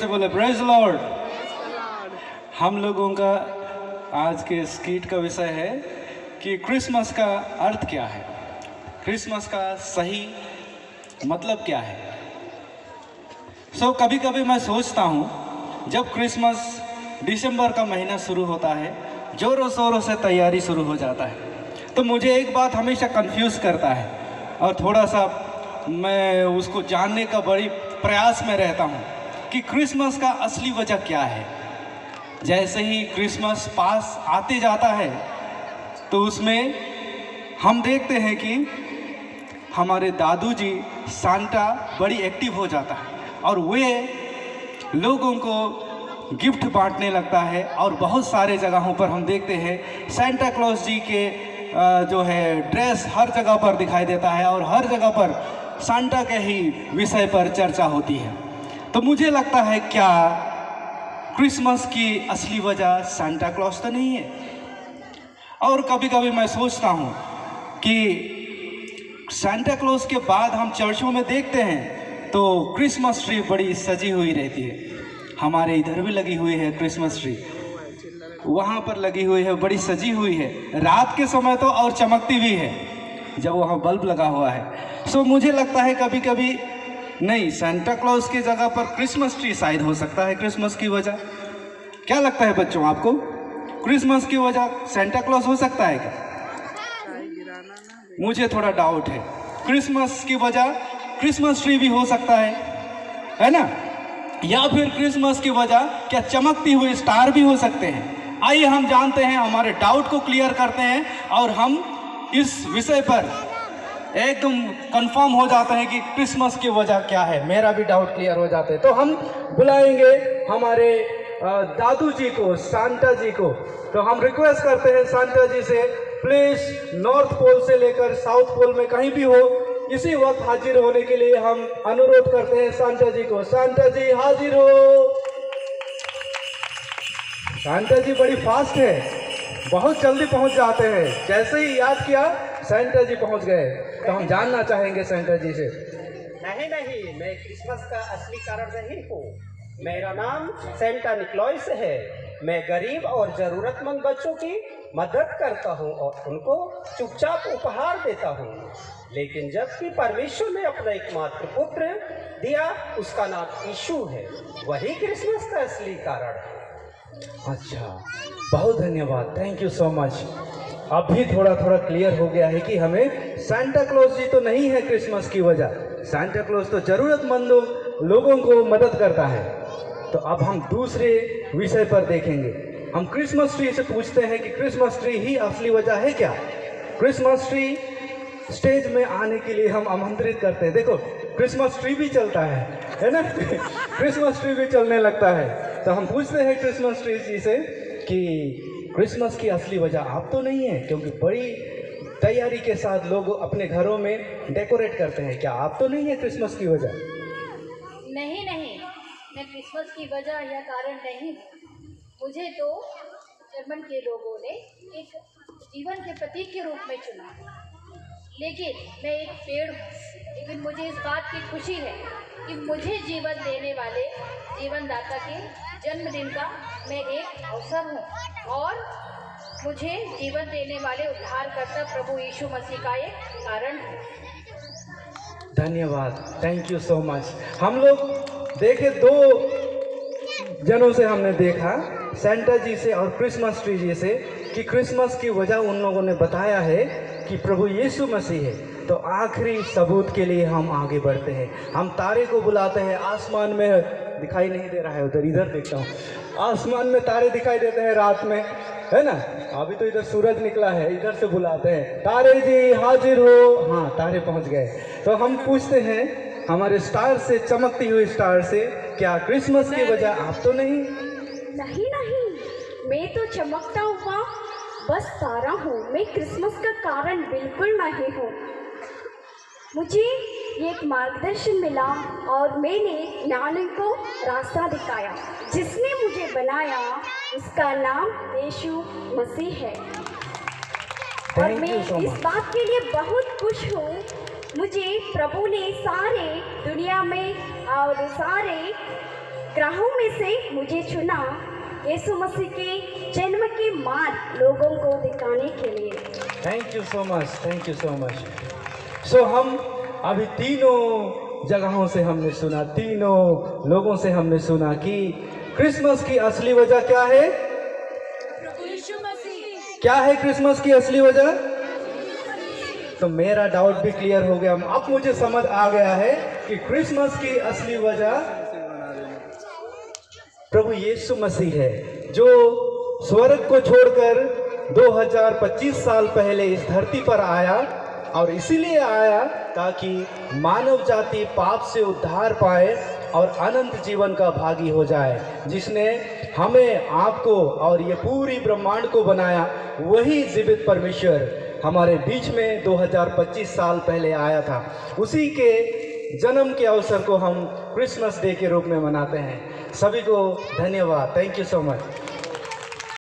से बोले praise Lord. हम लोगों का आज के स्कीट का विषय है कि क्रिसमस का अर्थ क्या है, क्रिसमस का सही मतलब क्या है। कभी कभी मैं सोचता हूँ जब क्रिसमस दिसंबर का महीना शुरू होता है, जोरों शोरों से तैयारी शुरू हो जाता है, तो मुझे एक बात हमेशा कंफ्यूज करता है और थोड़ा सा मैं उसको जानने का बड़ी प्रयास में रहता हूँ कि क्रिसमस का असली वजह क्या है। जैसे ही क्रिसमस पास आते जाता है तो उसमें हम देखते हैं कि हमारे दादू जी सांता बड़ी एक्टिव हो जाता है और वे लोगों को गिफ्ट बांटने लगता है। और बहुत सारे जगहों पर हम देखते हैं सांता क्लॉज जी के जो है ड्रेस हर जगह पर दिखाई देता है और हर जगह पर सांता के ही विषय पर चर्चा होती है। तो मुझे लगता है क्या क्रिसमस की असली वजह सांता क्लॉज तो नहीं है। और कभी कभी मैं सोचता हूँ कि सांता क्लॉज के बाद हम चर्चों में देखते हैं तो क्रिसमस ट्री बड़ी सजी हुई रहती है। हमारे इधर भी लगी हुई है क्रिसमस ट्री, वहाँ पर लगी हुई है, बड़ी सजी हुई है। रात के समय तो और चमकती भी है जब वहाँ बल्ब लगा हुआ है। मुझे लगता है कभी कभी नहीं, सांता क्लॉज की जगह पर क्रिसमस ट्री शायद हो सकता है क्रिसमस की वजह। क्या लगता है बच्चों आपको, क्रिसमस की वजह सांता क्लॉज हो सकता है क्या? मुझे थोड़ा डाउट है। क्रिसमस की वजह क्रिसमस ट्री भी हो सकता है ना, या फिर क्रिसमस की वजह क्या चमकती हुई स्टार भी हो सकते हैं। आइए हम जानते हैं, हमारे डाउट को क्लियर करते हैं और हम इस विषय पर एकदम कंफर्म हो जाता है कि क्रिसमस की वजह क्या है। मेरा भी डाउट क्लियर हो जाता है। तो हम बुलाएंगे हमारे दादू जी को, सांता जी को। तो हम रिक्वेस्ट करते हैं सांता जी से, प्लीज नॉर्थ पोल से लेकर साउथ पोल में कहीं भी हो इसी वक्त हाजिर होने के लिए हम अनुरोध करते हैं सांता जी को। सांता जी हाजिर हो। सांता जी बड़ी फास्ट है, बहुत जल्दी पहुंच जाते हैं। जैसे ही याद किया सांता जी पहुंच गए। तो हम जानना चाहेंगे सांता जी से। नहीं, मैं क्रिसमस का असली कारण नहीं हूँ। मेरा नाम सेंटा निक्लॉइस है। मैं गरीब और ज़रूरतमंद बच्चों की मदद करता हूँ और उनको चुपचाप उपहार देता हूँ। लेकिन जबकि परमेश्वर ने अपना एकमात्र पुत्र दिया, उसका नाम यीशु है, वही क्रिसमस का असली कारण है। अच्छा, बहुत धन्यवाद, थैंक यू सो मच। अब भी थोड़ा थोड़ा क्लियर हो गया है कि हमें सांता क्लॉज जी तो नहीं है क्रिसमस की वजह। सांता क्लॉज तो ज़रूरतमंद लोगों को मदद करता है। तो अब हम दूसरे विषय पर देखेंगे। हम क्रिसमस ट्री से पूछते हैं कि क्रिसमस ट्री ही असली वजह है क्या। क्रिसमस ट्री स्टेज में आने के लिए हम आमंत्रित करते हैं। देखो क्रिसमस ट्री भी चलता है ना क्रिसमस ट्री भी चलने लगता है। तो हम पूछते हैं क्रिसमस ट्री जी से कि क्रिसमस की असली वजह आप तो नहीं है, क्योंकि बड़ी तैयारी के साथ लोग अपने घरों में डेकोरेट करते हैं। क्या आप तो नहीं है क्रिसमस की वजह? नहीं, मैं क्रिसमस की वजह या कारण नहीं। मुझे तो जर्मन के लोगों ने एक जीवन के प्रतीक के रूप में चुना। लेकिन मैं एक पेड़ हूँ, लेकिन मुझे इस बात की खुशी है कि मुझे जीवन देने वाले जीवनदाता के जन्मदिन का मैं एक अवसर हूँ और मुझे जीवन देने वाले उद्धारकर्ता प्रभु यीशु मसीह का एक कारण हूँ। धन्यवाद, थैंक यू सो मच। हम लोग देखे, दो जनों से हमने देखा, सांता जी से और क्रिसमस ट्री जी से, कि क्रिसमस की वजह उन लोगों ने बताया है कि प्रभु यीशु मसीह है। तो आखिरी सबूत के लिए हम आगे बढ़ते हैं। हम तारे को बुलाते हैं। आसमान में दिखाई नहीं दे रहा है, उधर इधर देखता हूँ, आसमान में तारे दिखाई देते हैं रात में, है ना। अभी तो इधर सूरज निकला है, इधर से बुलाते हैं, तारे जी हाजिर हो। हाँ, तारे पहुँच गए। तो हम पूछते हैं हमारे स्टार से, चमकती हुई स्टार से, क्या क्रिसमस की वजह आप तो नहीं? नहीं, मैं तो चमकता हुआ बस तारा हूँ। मैं क्रिसमस का कारण बिल्कुल नहीं हूँ। मुझे एक मार्गदर्शन मिला और मैंने नानक को रास्ता दिखाया। जिसने मुझे बनाया उसका नाम यीशु मसीह है। और मैं इस बात के लिए बहुत खुश हूँ। मुझे प्रभु ने सारे दुनिया में और सारे ग्रहों में से मुझे चुना यीशु मसीह के जन्म के मार्ग लोगों को दिखाने के लिए। Thank you so much, thank you so much. So हम अभी तीनों जगहों से हमने सुना, तीनों लोगों से हमने सुना कि क्रिसमस की असली वजह क्या है। क्या है क्रिसमस की असली वजह? तो मेरा डाउट भी क्लियर हो गया। अब मुझे समझ आ गया है कि क्रिसमस की असली वजह प्रभु यीशु मसीह है, जो स्वर्ग को छोड़कर 2025 साल पहले इस धरती पर आया, और इसीलिए आया ताकि मानव जाति पाप से उद्धार पाए और अनंत जीवन का भागी हो जाए। जिसने हमें, आपको और ये पूरी ब्रह्मांड को बनाया, वही जीवित परमेश्वर हमारे बीच में 2025 साल पहले आया था। उसी के जन्म के अवसर को हम क्रिसमस डे के रूप में मनाते हैं। सभी को धन्यवाद। Thank you so much.